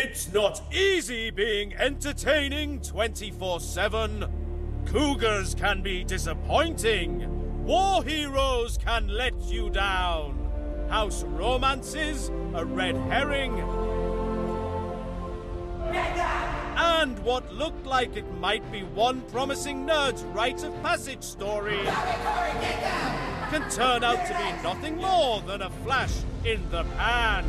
It's not easy being entertaining 24/7. Cougars can be disappointing. War heroes can let you down. House romances, a red herring. And what looked like it might be one promising nerd's rite of passage story can turn out to be nothing more than a flash in the pan.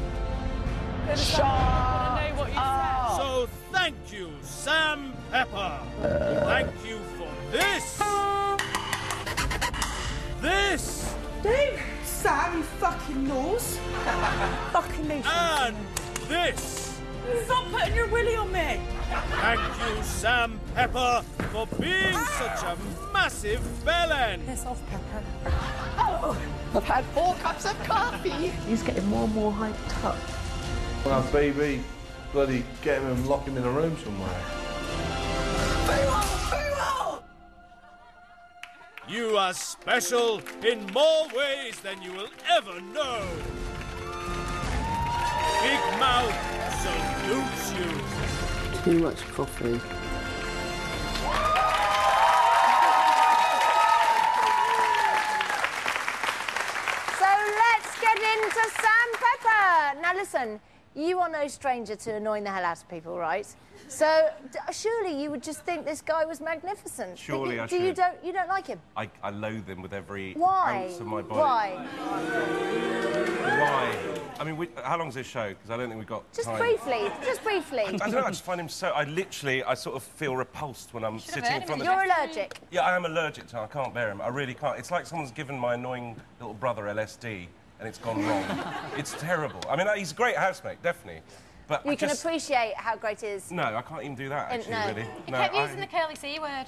So thank you, Sam Pepper. Thank you for this. This. Don't, Sam, you fucking nose. Fucking nose. And this. Stop putting your willy on me. Thank you, Sam Pepper, for being such a massive bellend. Piss off, Pepper. Oh, I've had 4 cups of coffee. He's getting more and more hyped up. Well, BB, bloody get him and lock him in a room somewhere. Very well. You are special in more ways than you will ever know. Big Mouth salutes you. Too much coffee. So let's get into Sam Pepper. Now listen, you are no stranger to annoying the hell out of people, right? So surely you would just think this guy was magnificent. Surely I should. You don't like him? I loathe him with every Why? ounce of my body. Why? Why? I mean, how long's this show? Because I don't think we've got just time. briefly. I don't know, I just find him so... I sort of feel repulsed when I'm sitting in front of... You're allergic? Yeah, I am allergic to him. I can't bear him. I really can't. It's like someone's given my annoying little brother LSD and it's gone wrong. It's terrible. I mean, he's a great housemate, definitely. But you can appreciate how great it is. No, I can't even do that, actually, really. He kept using the curly C word.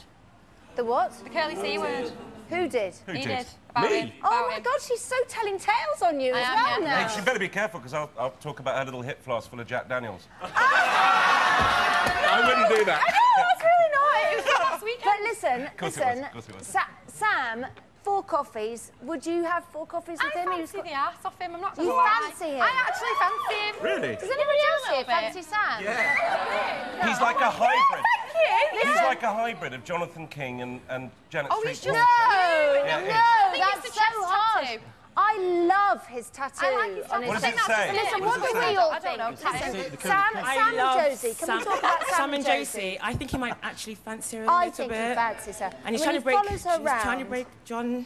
The what? The curly C word. Who did? He did. Me? Oh, my God, she's so telling tales on you as well now. Hey, she better be careful, because I'll talk about her little hip flask full of Jack Daniels. I wouldn't do that. I know, that's really nice. It was last weekend. But listen, Of course it was. Sam, 4 coffees. Would you have 4 coffees with him? I fancy the arse off him, I'm not going to You lie. fancy him? I actually fancy him. Really? Does anybody else here fancy Sam? Yeah. He's like a hybrid. Thank you. He's like a hybrid of Jonathan King and Janet Street. No, that's so hard. I love his tattoo. I like his tattoo. What does it say? Listen, what do we all think? Listen, Sam and Josie. Can we talk about Sam and Josie? I think he might actually fancy her a I little think bit. he fancies her. And he's When trying he to break. follows her He's trying to round. break John.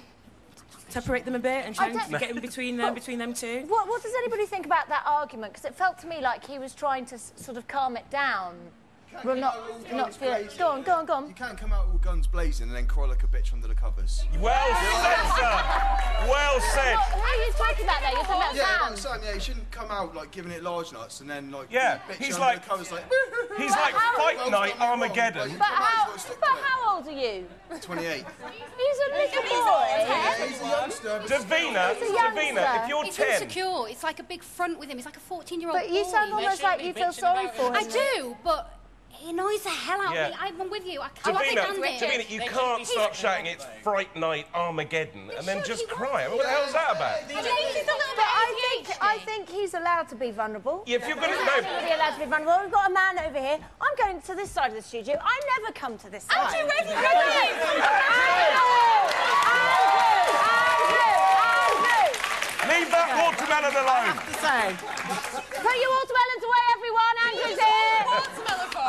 Separate them a bit and trying to get in between them two. What does anybody think about that argument? Because it felt to me like he was trying to sort of calm it down. Well, not feel it. Go on. You can't come out all guns blazing and then cry like a bitch under the covers. Well said, sir. Well said. Who are you talking about there? You're talking about Sam? Sam, yeah, you shouldn't come out like giving it large nuts and then like bitch he's under like the covers like. He's like Fight Night Armageddon. But how old are you? 28. He's a little boy. He's a youngster. Davina, if you're It's 10... insecure. It's like a big front with him. He's like a 14-year-old boy. But you sound almost like you feel sorry for him. I do, but he annoys the hell out of me. I'm with you. I can't stand it. Davina, you can't start shouting it's Fright Night Armageddon and then just cry. I mean, what the hell's that about? I think he's allowed to be vulnerable. Yeah, if you're going to... Absolutely allowed to be vulnerable. We've got a man over here. I'm going to this side of the studio. I never come to this side. Andrew, ready? Leave that watermelon alone. Put your watermelons away, everyone. Andrew's here.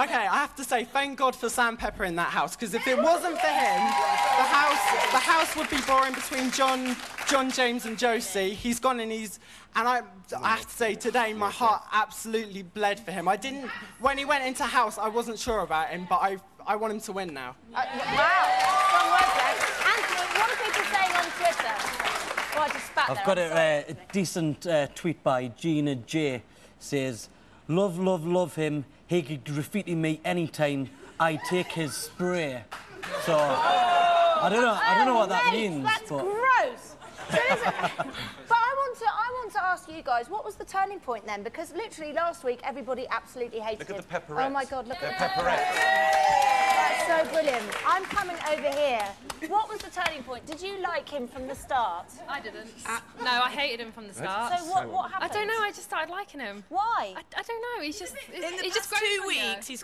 Okay, I have to say, thank God for Sam Pepper in that house, because if it wasn't for him, the house would be boring between John, James and Josie. He's gone and I have to say, today my heart absolutely bled for him. When he went into house, I wasn't sure about him, but I want him to win now. Wow, strong words, Greg. And what are people saying on Twitter? Oh, I just spat I've there, got I'm a decent tweet by Gina J. Says, love him. He could graffiti me anytime. I take his spray. So I don't know what that means. That's gross. So but I want to ask you guys, what was the turning point then? Because literally last week everybody absolutely hated Look him. at the pepperettes. Oh my God, look They're at pepperettes. That's so brilliant. I'm coming over here. What was the turning point? Did you like him from the start? I didn't. No, I hated him from the start. So what happened? I don't know, I just started liking him. Why? I don't know, he's just... In the past 2 weeks, he's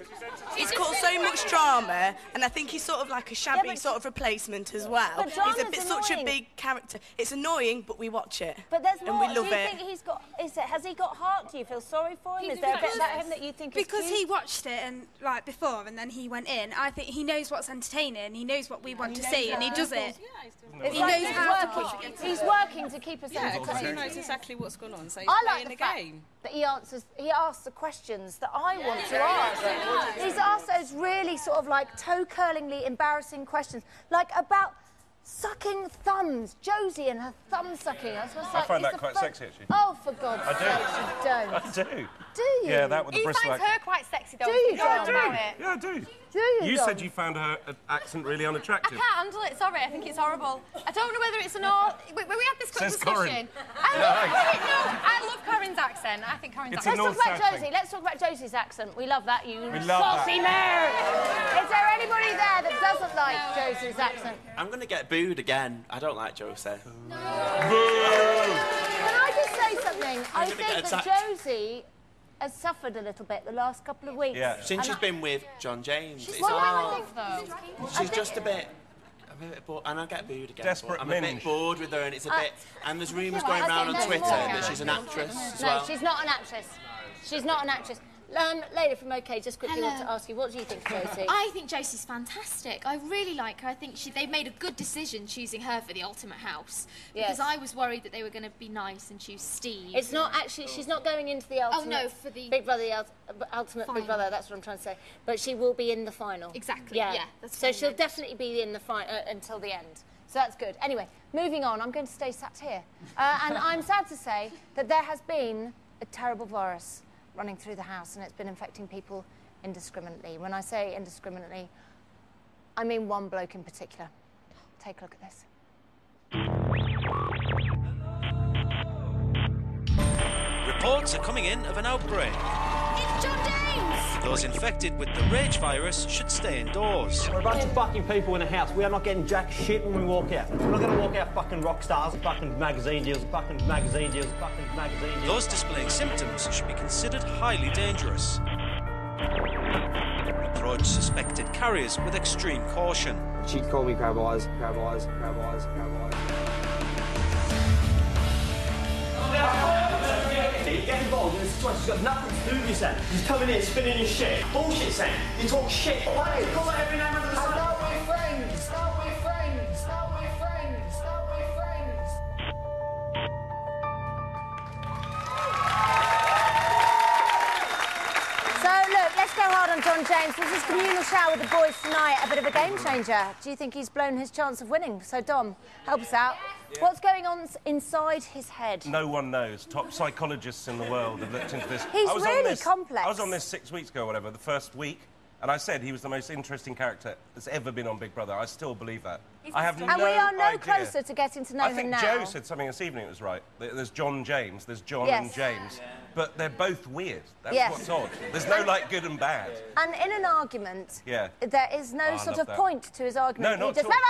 caused so much drama, and I think he's sort of like a shabby sort of replacement as well. But He's such a big character. It's annoying, but we watch it. But there's more. And we love Do you think he's got... has he got heart? Do you feel sorry for him? Is there a bit about him that you think is Because cute? he watched it and before, and then he went in. I think he knows what's entertaining. He knows what we want to see, and he does it. He knows how to push it. He's working to keep us entertained. because he knows exactly what's going on, so he's I playing like the fact game. That he asks the questions that I want to ask. He's asked those really sort of like toe-curlingly embarrassing questions, like about sucking thumbs. Josie and her thumb sucking. I find that quite sexy, actually. Oh, for God's sake, you don't. I do. Do you? Yeah, that with the bristle finds her quite sexy, though. Do you, Yeah, I do. John? Yeah, I do. Do you, You John? said you found her accent really I unattractive. can't handle it, sorry, I think it's horrible. I don't know whether it's an we had this quick Says discussion. Corinne. I love Corinne's accent. I think Corinne's It's a accent. Let's talk about North-South Josie. thing. Let's talk about Josie's accent. We love that, you We love saucy mare. Is there anybody there that doesn't like Josie's accent? I'm going to get booed again. I don't like Josie. Can I just say something? I gonna think get that attacked. Josie has suffered a little bit the last couple of weeks. Yeah. Since And she's been with John James. It's Well, no, hard. I think though. She's just a bit bored, and I get booed again. Desperate but I'm a bit minge. bored with her, and it's a bit. And there's rumours Well, going I around think on there's Twitter more. that she's an actress as No, well. she's not an actress. She's not an actress. Lady from OK, just quickly want to ask you, what do you think, Josie? I think Josie's fantastic. I really like her. I think they made a good decision choosing her for the ultimate house. Because I was worried that they were going to be nice and choose Steve. It's not actually, she's not going into the ultimate... no, for the... Big Brother, the ultimate Big Brother, that's what I'm trying to say. But she will be in the final. Exactly, yeah. That's so she'll definitely be in the final until the end. So that's good. Anyway, moving on, I'm going to stay sat here. And I'm sad to say that there has been a terrible virus running through the house, and it's been infecting people indiscriminately. When I say indiscriminately, I mean one bloke in particular. Take a look at this. Reports are coming in of an outbreak. It's John James! Those infected with the rage virus should stay indoors. We're a bunch of fucking people in a house. We are not getting jack shit when we walk out. We're not going to walk out fucking rock stars, fucking magazine deals, fucking magazine deals, fucking magazine deals. Those displaying symptoms should be considered highly dangerous. Approach suspected carriers with extreme caution. She'd call me crab eyes, crab eyes, crab eyes, crab eyes. You get involved in a situation that's got nothing to do with you, Sam. Just coming in, spinning your shit. Bullshit, Sam. You talk shit. Why? Call it every now and then. Start with friends. Start with friends. Start with friends. Start with friends. So, look, let's go hard on John James. This is communal shower with the boys tonight, a bit of a game changer. Do you think he's blown his chance of winning? So, Dom, help us out. What's going on inside his head? No one knows. Top psychologists in the world have looked into this. He's I was really on this, complex. I was on this 6 weeks ago or whatever, the first week, and I said he was the most interesting character that's ever been on Big Brother. I still believe that. I have no And we are no idea. closer to getting to know I him think now. Joe said something this evening that was right. There's John James, there's John and James, but they're both weird. That's what's odd. There's no, like, good and bad. And in an argument, Yeah. there is no I sort love of that. point to his argument. No, not he just at all.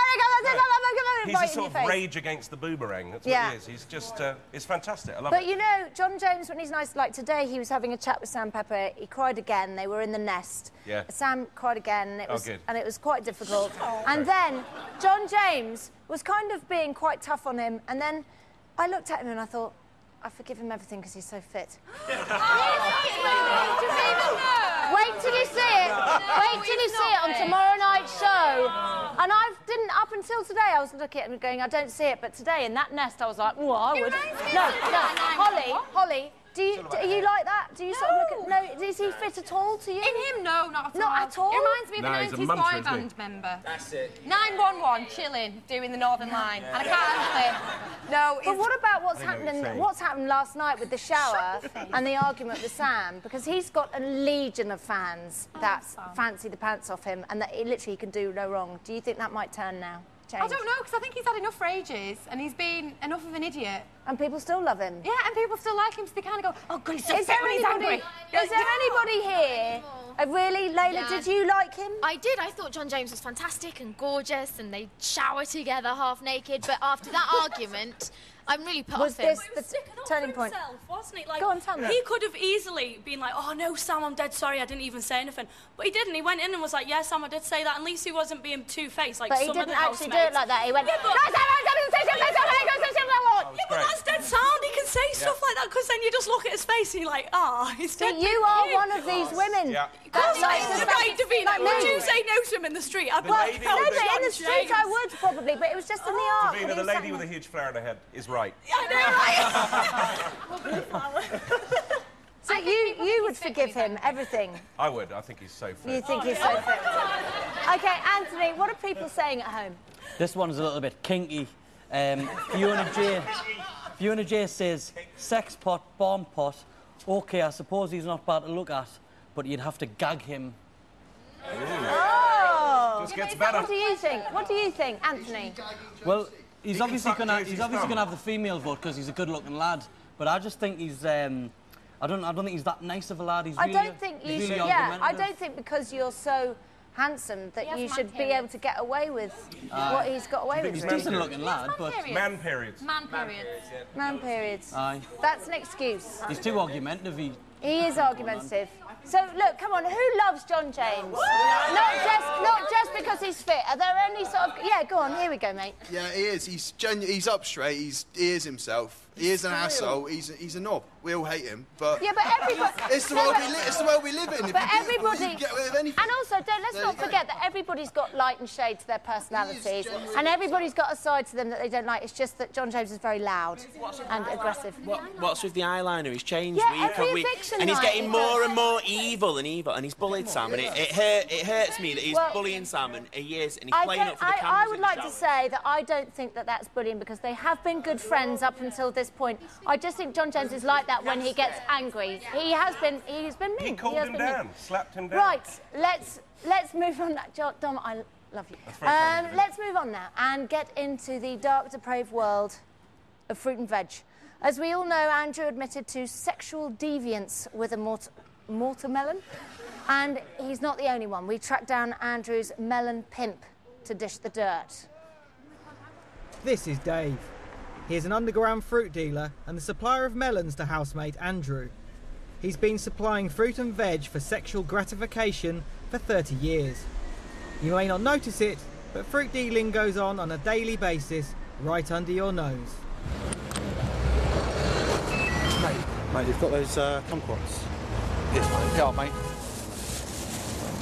He's right a in sort your of face. rage against the boomerang. That's Yeah. what he is. He's just, it's fantastic. I love But it. you know, John James, when he's nice, like today, he was having a chat with Sam Pepper. He cried again. They were in the nest. Yeah. Sam cried again, and good. it was quite difficult. And then John James was kind of being quite tough on him. And then I looked at him and I thought, I forgive him everything because he's so fit. Wait till you see it. Wait till you see it on tomorrow night's show. And I didn't, up until today, I was looking at him going, I don't see it. But today, in that nest, I was like, oh, I would. No, Holly, do you like that? Do you sort of look at... No, is he fit at all to you? In him, no, not at all. Not at all? He reminds me of No, he's an a 90s muncher, boy isn't he? band member. That's it. 911, chilling, doing the Northern Line. And I can't handle it. No, But what about what's I know what you're happening? saying. What's happened last night with the shower and the argument with Sam? Because he's got a legion of fans that fancy the pants off him, and that he literally can do no wrong. Do you think that might turn now? Change? I don't know, because I think he's had enough rages and he's been enough of an idiot. And people still love him. Yeah, and people still like him, so they kind of go, oh, God, he's so Is fit there when he's anybody? angry. Is there anybody here Really, Layla, did you like him? I did. I thought John James was fantastic and gorgeous, and they shower together half naked. But after that argument, I'm really put off him. Was this the turning point? Wasn't it? Like, go on, tell me. He could have easily been like, "Oh no, Sam, I'm dead sorry. I didn't even say anything." But he didn't. He went in and was like, "Yeah, Sam, I did say that." At least he wasn't being two-faced like but some he didn't other actually do housemates. it like that. He went, "Yeah, but, no, Sam, yeah, but that's dead sound. He can say stuff like that because then you just look at his face and you're like, "Ah, he's dead." But you are one of these women. Yeah. Of course, like Davina, would you say no to him in the street? I'd be like, no, but in the street I would probably, but it was just in the arc. Davina, the lady with a huge flower in her head is right. I know, right? So you would forgive him everything? I would. I think he's so fit. You think he's so fit? OK, Anthony, what are people saying at home? This one's a little bit kinky. Fiona J says, sex pot, bomb pot. OK, I suppose he's not bad to look at, but you'd have to gag him. Oh! Just gets better. What do you think? What do you think, Anthony? Well, he's obviously gonna have the female vote because he's a good-looking lad. But I just think he's I don't think he's that nice of a lad. He's I really, don't think you really should. Yeah, I don't think because you're so handsome that you should be able to get away with what he's got away with. He's a decent-looking lad, but man periods. Man periods. Man periods. Aye. That's an excuse. He's too argumentative. He is argumentative. So look, come on, who loves John James? Not just because he's fit. Are there any sort of? Yeah, go on. Here we go, mate. Yeah, he is. He's up straight. He is himself. He is an asshole. He's a knob. We all hate him, but yeah, but everybody. It's the world we live in. But everybody. You get away with anything. And also, let's not forget that everybody's got light and shade to their personalities, and everybody's got a side to them that they don't like. It's just that John James is very loud and aggressive. What's with the eyeliner? He's changed yeah, week on week, and he's getting more and more evil, and he's bullied Sam, and it hurts me that he's bullying Sam, and he is, and he's playing up for the cameras. I would like to say that I don't think that that's bullying because they have been good friends up until this point. I just think John James is like that when he gets angry. He's been mean. He called him down, slapped him down. Right, let's move on. Dom, I love you. Let's move on now and get into the dark, depraved world of fruit and veg. As we all know, Andrew admitted to sexual deviance with a watermelon, and he's not the only one. We tracked down Andrew's melon pimp to dish the dirt. This is Dave. He is an underground fruit dealer and the supplier of melons to housemate Andrew. He's been supplying fruit and veg for sexual gratification for 30 years. You may not notice it, but fruit dealing goes on a daily basis right under your nose. Mate, you've got those kumquats? Yes, mate. Yeah, mate.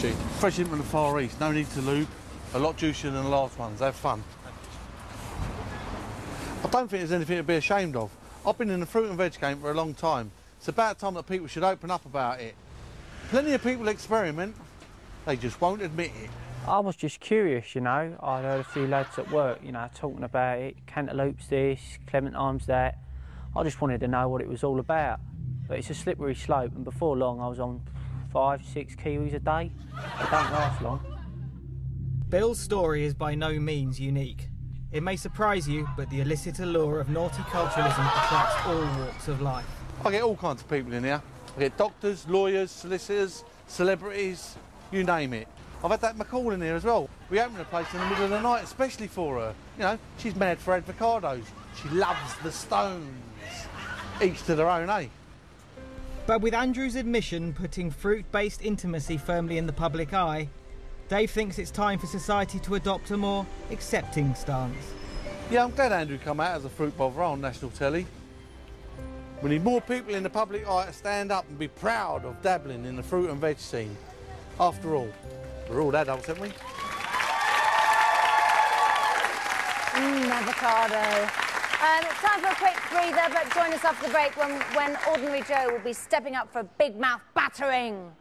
Cheap. Fresh in from the Far East, no need to lube. A lot juicier than the last ones. Have fun. I don't think there's anything to be ashamed of. I've been in the fruit and veg game for a long time. It's about time that people should open up about it. Plenty of people experiment, they just won't admit it. I was just curious, you know. I heard a few lads at work, you know, talking about it. Cantaloupe's this, clementine's that. I just wanted to know what it was all about. But it's a slippery slope, and before long I was on 5-6 kiwis a day. It don't last long. Bill's story is by no means unique. It may surprise you, but the illicit allure of naughty culturalism attracts all walks of life. I get all kinds of people in here. I get doctors, lawyers, solicitors, celebrities, you name it. I've had that McCall in here as well. We opened the place in the middle of the night, especially for her. You know, she's mad for avocados. She loves the stones. Each to their own, eh? But with Andrew's admission putting fruit-based intimacy firmly in the public eye, Dave thinks it's time for society to adopt a more accepting stance. Yeah, I'm glad Andrew come out as a fruit botherer on national telly. We need more people in the public eye to stand up and be proud of dabbling in the fruit and veg scene. After all, we're all adults, aren't we? Avocado. Time for a quick breather, but join us after the break when Ordinary Joe will be stepping up for a big mouth battering.